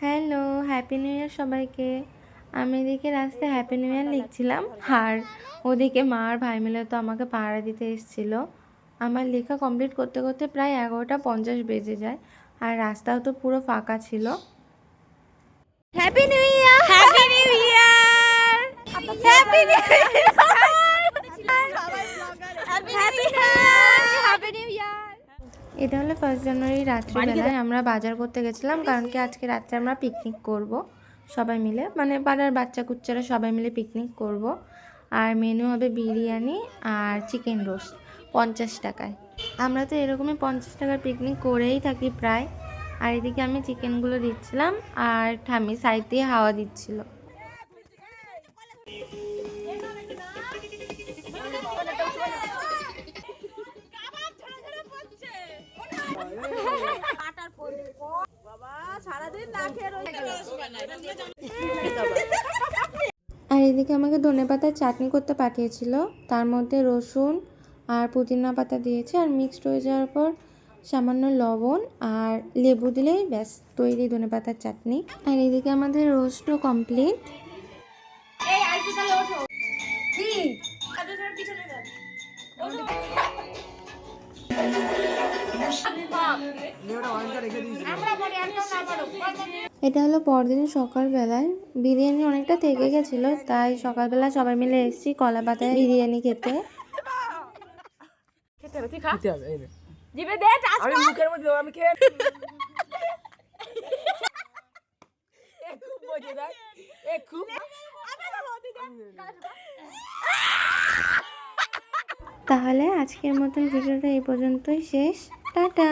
Hello, happy new year সবাইকে। আমি এদিকে রাস্তায় হ্যাপি নিউ ইয়ার লিখছিলাম, আর ওদিকে মা আর ভাই মিলে তো আমাকে পাহারা দিতে এসেছিল। আমার লেখা কমপ্লিট করতে করতে প্রায় 11:50 বেজে যায়, আর রাস্তাও তো পুরো ফাঁকা ছিল। Happy new year, happy new year, happy new year. এটা হলো 1 জানুয়ারি রাত্রিবেলায় আমরা বাজার করতে গেছিলাম, কারণ কি আজকে রাত্রে আমরা পিকনিক করব সবাই মিলে, মানে পাড়ার বাচ্চা কুচ্চারা সবাই মিলে পিকনিক করব। আর মেনু হবে বিরিয়ানি আর চিকেন রোস্ট 50 টাকায়। আমরা তো এরকমই 50 টাকার পিকনিক করেই থাকি প্রায়। আর এদিকে আমি চিকেনগুলো দিচ্ছিলাম আর ঠাম্মি সাইড দিয়ে হাওয়া দিচ্ছিল। আর এদিকে আমাকে ধনেপাতার চাটনি করতে পাঠিয়েছিল, তার মধ্যে রসুন আর পুদিনা পাতা দিয়েছে, আর মিক্সড হয়ে যাওয়ার পর সামান্য লবণ আর লেবু দিলেই ব্যাস তৈরি ধনেপাতার চাটনি। আর এদিকে আমাদের রোস্টও কমপ্লিট। এটা হলো পরদিন সকালবেলায়। বিরিয়ানি অনেকটা থেকে গেছিলো, তাই সকালবেলা সবাই মিলে এসেছি কলা পাতায় বিরিয়ানি খেতে। তাহলে আজকের মতন ভিডিওটা এই পর্যন্তই শেষ। টাটা।